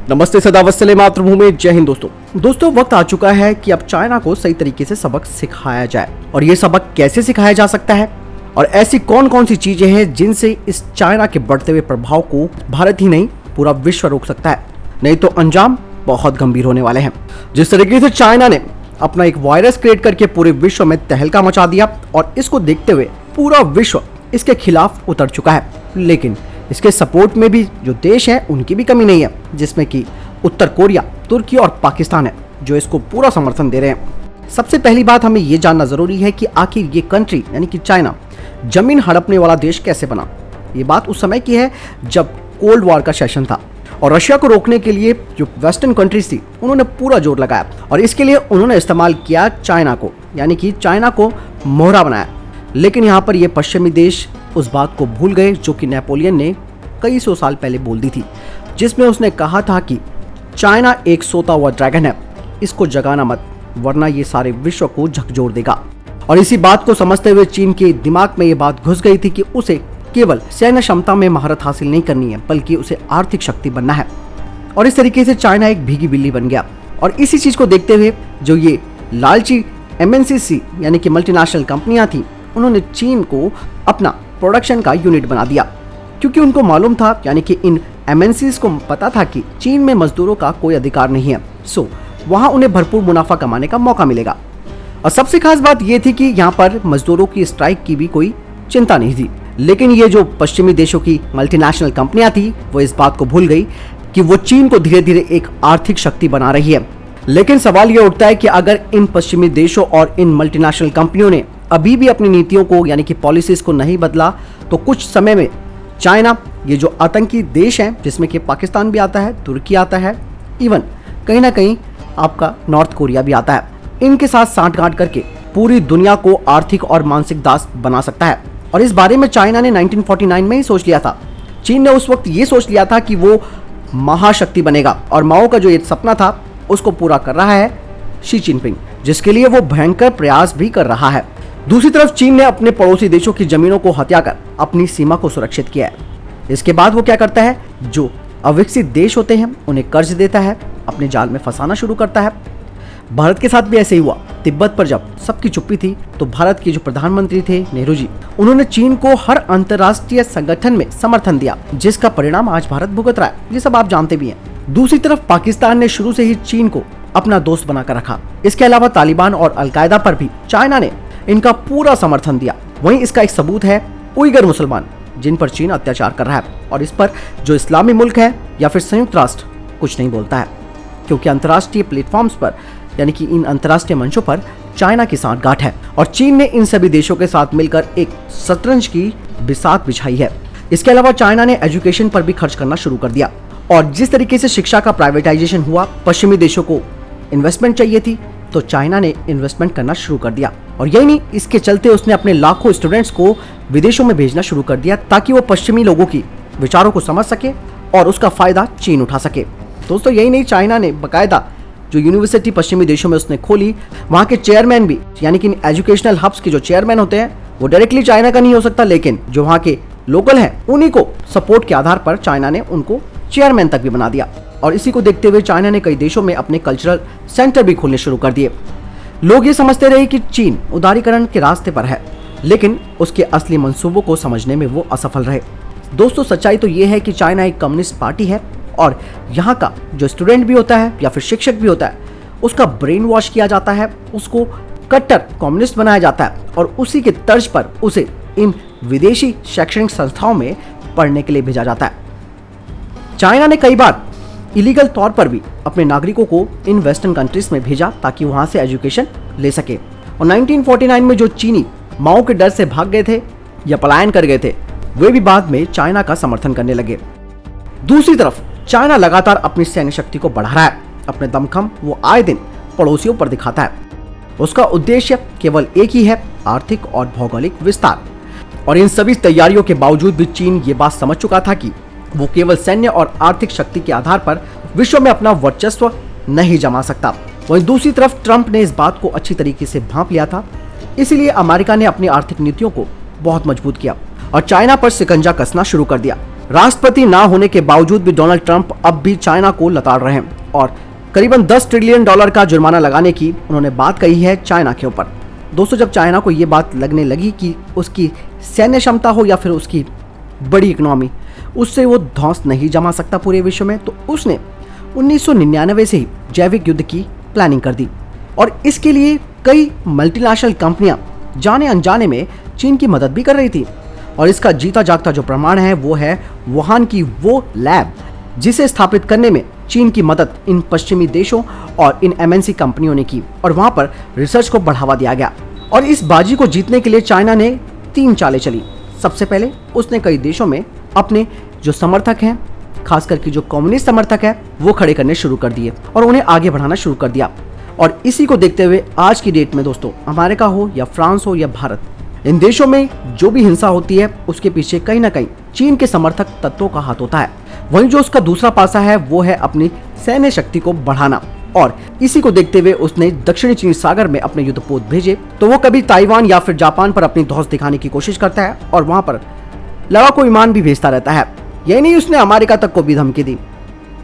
नमस्ते, सदा वत्सले मातृभूमि, जय हिंद। दोस्तों वक्त आ चुका है कि अब चाइना को सही तरीके से सबक सिखाया जाए। और ये सबक कैसे सिखाया जा सकता है और ऐसी कौन कौन सी चीजें हैं जिनसे इस चाइना के बढ़ते हुए प्रभाव को भारत ही नहीं पूरा विश्व रोक सकता है, नहीं तो अंजाम बहुत गंभीर होने वाले हैं। जिस तरीके से चाइना ने अपना एक वायरस क्रिएट करके पूरे विश्व में तहलका मचा दिया और इसको देखते हुए पूरा विश्व इसके खिलाफ उतर चुका है, लेकिन इसके सपोर्ट में भी जो देश हैं उनकी भी कमी नहीं है, जिसमें कि उत्तर कोरिया, तुर्की और पाकिस्तान है जो इसको पूरा समर्थन दे रहे हैं। सबसे पहली बात हमें ये जानना जरूरी है कि आखिर ये कंट्री यानी कि चाइना जमीन हड़पने वाला देश कैसे बना। ये बात उस समय की है जब कोल्ड वॉर का सेशन था और रशिया को रोकने के लिए जो वेस्टर्न कंट्रीज थी उन्होंने पूरा जोर लगाया और इसके लिए उन्होंने इस्तेमाल किया चाइना को, यानी कि चाइना को मोहरा बनाया। लेकिन यहाँ पर ये पश्चिमी देश उस बात को भूल गए जो कि नेपोलियन ने कई सौ साल पहले बोल दी थी, जिसमें उसने कहा था कि चाइना एक सोता हुआ ड्रैगन है, इसको जगाना मत वरना ये सारे विश्व को झकझोर देगा। और इसी बात को समझते हुए चीन के दिमाग में ये बात घुस गई थी कि उसे केवल सैन्य क्षमता में महारत हासिल नहीं करनी है बल्कि उसे आर्थिक शक्ति बनना है। और इस तरीके से चाइना एक भीगी बिल्ली बन गया। और इसी चीज को देखते हुए जो ये लालची MNC यानी कि मल्टीनेशनल कंपनियां थी, उन्होंने चीन को अपना प्रोडक्शन का यूनिट बना दिया, क्योंकि उनको मालूम था, यानी कि इन MNCs को पता था कि चीन में मजदूरों का कोई अधिकार नहीं है, सो वहां उन्हें भरपूर मुनाफा कमाने का मौका मिलेगा। और सबसे खास बात यह थी कि यहाँ पर मजदूरों की स्ट्राइक की भी कोई चिंता नहीं थी। लेकिन ये जो पश्चिमी देशों की मल्टीनेशनल कंपनियां थी वो इस बात को भूल गई कि वो चीन को धीरे धीरे एक आर्थिक शक्ति बना रही है। लेकिन सवाल ये उठता है कि अगर इन पश्चिमी देशों और इन मल्टीनेशनल कंपनियों ने अभी भी अपनी नीतियों को यानी कि पॉलिसीज को नहीं बदला तो कुछ समय में चाइना, ये जो आतंकी देश है जिसमें कि पाकिस्तान भी आता है, तुर्की आता है, इवन कहीं ना कहीं आपका नॉर्थ कोरिया भी आता है, इनके साथ सांठगांठ करके पूरी दुनिया को आर्थिक और मानसिक दास बना सकता है। और इस बारे में चाइना ने 1949 में ही सोच लिया था। चीन ने उस वक्त ये सोच लिया था कि वो महाशक्ति बनेगा और माओ का जो ये सपना था उसको पूरा कर रहा है शी जिनपिंग, जिसके लिए वो भयंकर प्रयास भी कर रहा है। दूसरी तरफ चीन ने अपने पड़ोसी देशों की जमीनों को हत्या कर अपनी सीमा को सुरक्षित किया है। इसके बाद वो क्या करता है, जो अविकसित देश होते हैं उन्हें कर्ज देता है, अपने जाल में फंसाना शुरू करता है। भारत के साथ भी ऐसे ही हुआ। तिब्बत पर जब सबकी चुप्पी थी तो भारत के जो प्रधानमंत्री थे नेहरू जी, उन्होंने चीन को हर अंतर्राष्ट्रीय संगठन में समर्थन दिया, जिसका परिणाम आज भारत भुगत रहा है। ये सब आप जानते भी हैं। दूसरी तरफ पाकिस्तान ने शुरू से ही चीन को अपना दोस्त बनाकर रखा। इसके अलावा तालिबान और अलकायदा पर भी चाइना ने इनका पूरा समर्थन दिया। वहीं इसका एक सबूत है उइगर मुसलमान, जिन पर चीन अत्याचार कर रहा है और इस पर जो इस्लामी मुल्क है या फिर संयुक्त राष्ट्र कुछ नहीं बोलता है, क्योंकि अंतर्राष्ट्रीय प्लेटफॉर्म्स पर यानी कि इन अंतर्राष्ट्रीय मंचों पर चाइना की सांठगांठ है और चीन ने इन सभी देशों के साथ मिलकर एक शतरंज की बिसात बिछाई है। इसके अलावा चाइना ने एजुकेशन पर भी खर्च करना शुरू कर दिया और जिस तरीके से शिक्षा का प्राइवेटाइजेशन हुआ, पश्चिमी देशों को इन्वेस्टमेंट चाहिए थी तो चाइना ने इन्वेस्टमेंट करना शुरू कर दिया। और यही नहीं, इसके चलते उसने अपने लाखों स्टूडेंट्स को विदेशों में भेजना शुरू कर दिया ताकि वो पश्चिमी लोगों की विचारों को समझ सके और उसका फायदा चीन उठा सके। दोस्तों यही नहीं, चाइना ने बाकायदा जो यूनिवर्सिटी पश्चिमी देशों में उसने खोली, वहाँ के चेयरमैन भी यानी कि एजुकेशनल हब्स के जो चेयरमैन होते हैं वो डायरेक्टली चाइना का नहीं हो सकता, लेकिन जो वहाँ के लोकल हैं उन्हीं को सपोर्ट के आधार पर चाइना ने उनको चेयरमैन तक भी बना दिया। और इसी को देखते हुए चाइना ने कई देशों में अपने कल्चरल सेंटर भी खोलने शुरू कर दिए। लोग ये समझते रहे कि चीन उदारीकरण के रास्ते पर है, लेकिन उसके असली मंसूबों को समझने में वो असफल रहे। दोस्तों सच्चाई तो ये है कि चाइना एक कम्युनिस्ट पार्टी है और यहाँ का जो स्टूडेंट भी होता है या फिर शिक्षक भी होता है उसका ब्रेन वॉश किया जाता है, उसको कट्टर कम्युनिस्ट बनाया जाता है और उसी के तर्ज पर उसे इन विदेशी शैक्षणिक संस्थाओं में पढ़ने के लिए भेजा जाता है। चाइना ने कई बार इलीगल तौर पर भी अपने नागरिकों को इन वेस्टर्न कंट्रीज में भेजा ताकि वहां से एजुकेशन ले सके। और 1949 में जो चीनी माओ के डर से भाग गए थे या पलायन कर गए थे, वे भी बाद में चाइना का समर्थन करने लगे। दूसरी तरफ चाइना लगातार अपनी सैन्य शक्ति को बढ़ा रहा है। अपने दमखम वो आए दिन पड़ोसियों पर दिखाता है। उसका उद्देश्य केवल एक ही है, आर्थिक और भौगोलिक विस्तार। और इन सभी तैयारियों के बावजूद भी चीन ये बात समझ चुका था कि वो केवल सैन्य और आर्थिक शक्ति के आधार पर विश्व में अपना वर्चस्व नहीं जमा सकता। वहीं दूसरी तरफ ट्रंप ने इस बात को अच्छी तरीके से भांप लिया था, इसीलिए अमेरिका ने अपनी आर्थिक नीतियों को बहुत मजबूत किया और चाइना पर शिकंजा कसना शुरू कर दिया। राष्ट्रपति ना होने के बावजूद भी डोनाल्ड ट्रंप अब भी चाइना को लताड़ रहे हैं और करीबन $10 ट्रिलियन का जुर्माना लगाने की उन्होंने बात कही है चाइना के ऊपर। दोस्तों, जब चाइना को ये बात लगने लगी कि उसकी सैन्य क्षमता हो या फिर उसकी बड़ी इकोनॉमी, उससे वो धौंस नहीं जमा सकता पूरे विश्व में, तो उसने 1999 से ही जैविक युद्ध की प्लानिंग कर दी और इसके लिए कई मल्टीनेशनल कंपनियां जाने अनजाने में चीन की मदद भी कर रही थी। और इसका जीता जागता जो प्रमाण है वो है वुहान की वो लैब जिसे स्थापित करने में चीन की मदद इन पश्चिमी देशों और इन एमएनसी कंपनियों ने की और वहां पर रिसर्च को बढ़ावा दिया गया। और इस बाजी को जीतने के लिए चाइना ने 3 चालें चली। सबसे पहले उसने कई देशों में अपने जो समर्थक हैं, खास करके जो कम्युनिस्ट समर्थक है, वो खड़े करने शुरू कर दिए और उन्हें आगे बढ़ाना शुरू कर दिया। और इसी को देखते हुए आज की डेट में दोस्तों, अमेरिका हो या फ्रांस हो या भारत, इन देशों में जो भी हिंसा होती है उसके पीछे कहीं ना कहीं चीन के समर्थक तत्वों का हाथ होता है। वहीं जो उसका दूसरा पासा है वो है अपनी सैन्य शक्ति को बढ़ाना। और इसी को देखते हुए उसने दक्षिणी चीन सागर में अपने युद्धपोत भेजे, तो वो कभी ताइवान या फिर जापान पर अपनी धौंस दिखाने की कोशिश करता है और वहां पर लड़ाकू विमान भी भेजता रहता है। यही नहीं, उसने अमेरिका तक को भी धमकी दी।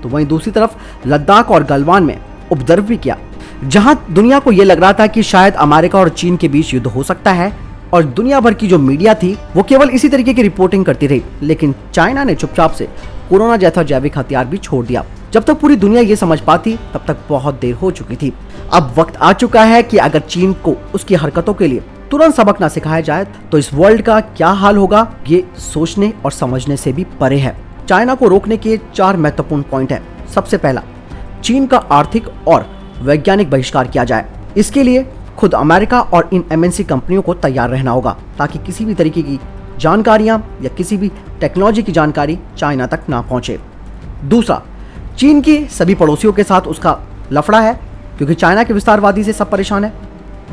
तो वहीं दूसरी तरफ लद्दाख और गलवान में उपद्रव भी किया, जहां दुनिया को यह लग रहा था कि शायद अमेरिका और चीन के बीच युद्ध हो सकता है और दुनिया भर की जो मीडिया थी वो केवल इसी तरीके की रिपोर्टिंग करती रही। लेकिन चाइना ने चुपचाप से कोरोना जैसा जैविक हथियार भी छोड़ दिया। जब तक पूरी दुनिया ये समझ पाती तब तक बहुत देर हो चुकी थी। अब वक्त आ चुका है कि अगर चीन को उसकी हरकतों के लिए तुरंत सबक ना सिखाया जाए तो इस वर्ल्ड का क्या हाल होगा, ये सोचने और समझने से भी परे है। चाइना को रोकने के 4 महत्वपूर्ण पॉइंट हैं। सबसे पहला, चीन का आर्थिक और वैज्ञानिक बहिष्कार किया जाए। इसके लिए खुद अमेरिका और इन एमएनसी कंपनियों को तैयार रहना होगा ताकि किसी भी तरीके की जानकारियां या किसी भी टेक्नोलॉजी की जानकारी चाइना तक ना पहुंचे। दूसरा, चीन के सभी पड़ोसियों के साथ उसका लफड़ा है क्योंकि चाइना के विस्तारवादी से सब परेशान है।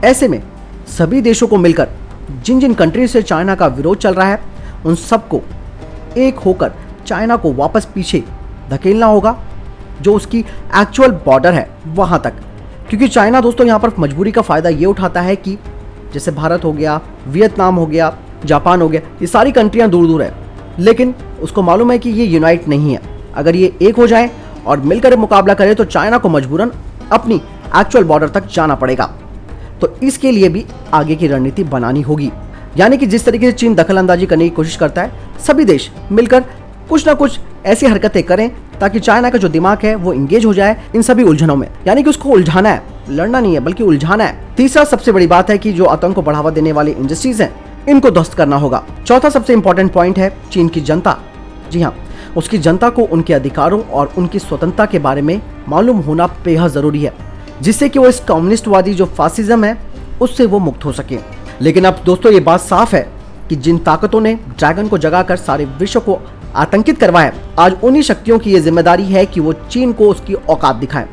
ऐसे में सभी देशों को मिलकर जिन जिन कंट्री से चाइना का विरोध चल रहा है उन सबको एक होकर चाइना को वापस पीछे धकेलना होगा, जो उसकी एक्चुअल बॉर्डर है वहां तक। क्योंकि चाइना दोस्तों यहाँ पर मजबूरी का फायदा ये उठाता है कि जैसे भारत हो गया, वियतनाम हो गया, जापान हो गया, ये सारी कंट्रियां दूर दूर है, लेकिन उसको मालूम है कि ये यूनाइट नहीं है। अगर ये एक हो जाए और मिलकर मुकाबला करे तो चाइना को मजबूरन अपनी एक्चुअल बॉर्डर तक जाना पड़ेगा। तो इसके लिए भी आगे की रणनीति बनानी होगी। यानी कि जिस तरीके से चीन दखल अंदाजी करने की कोशिश करता है, सभी देश मिलकर कुछ ना कुछ ऐसी हरकतें करें ताकि चाइना का जो दिमाग है वो इंगेज हो जाए इन सभी उलझनों में। यानी कि उसको उलझाना है, लड़ना नहीं है बल्कि उलझाना है। तीसरा सबसे बड़ी बात है कि जो आतंक को बढ़ावा देने वाली इंडस्ट्रीज हैं इनको ध्वस्त करना होगा। चौथा सबसे इंपॉर्टेंट पॉइंट है चीन की जनता। जी हाँ, उसकी जनता को उनके अधिकारों और उनकी स्वतंत्रता के बारे में मालूम होना बेहद जरूरी है, जिससे कि वो इस कम्युनिस्टवादी जो फासिज्म है उससे वो मुक्त हो सके। लेकिन अब दोस्तों ये बात साफ है कि जिन ताकतों ने ड्रैगन को जगाकर सारे विश्व को आतंकित करवाया, आज उन्हीं शक्तियों की ये जिम्मेदारी है कि वो चीन को उसकी औकात दिखाएं।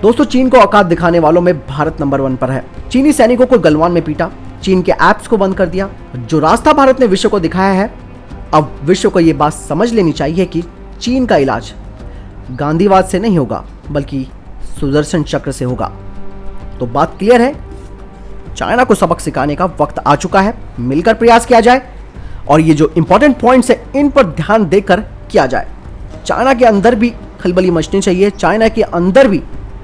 दोस्तों, चीन को औकात दिखाने वालों में भारत नंबर 1 पर है। चीनी सैनिकों को गलवान में पीटा, चीन के ऐप्स को बंद कर दिया। जो रास्ता भारत ने विश्व को दिखाया है, अब विश्व को ये बात समझ लेनी चाहिए कि चीन का इलाज गांधीवाद से नहीं होगा बल्कि सुदर्शन चक्र से होगा। तो बात क्लियर है, चाइना को सबक सिखाने का वक्त आ चुका है। मिलकर प्रयास किया जाए और ये जो इंपॉर्टेंट पॉइंट्स है इन पर ध्यान देकर किया जाए। चाइना के अंदर भी खलबली मचनी चाहिए, चाइना के अंदर भी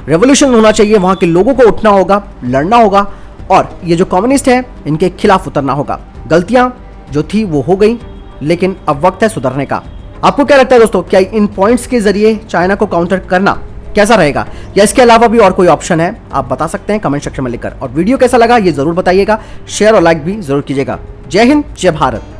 रेवोल्यूशन होना चाहिए, वहां के लोगों को उठना होगा, लड़ना होगा और ये जो कम्युनिस्ट हैं इनके खिलाफ उतरना होगा। गलतियां जो थी वो हो गई, लेकिन अब वक्त है सुधरने का। आपको क्या लगता है दोस्तों, क्या इन पॉइंट्स के जरिए चाइना को काउंटर करना कैसा रहेगा, या इसके अलावा भी और कोई ऑप्शन है? आप बता सकते हैं कमेंट सेक्शन में लिखकर। और वीडियो कैसा लगा ये जरूर बताइएगा, शेयर और लाइक भी जरूर कीजिएगा। जय हिंद, जय भारत।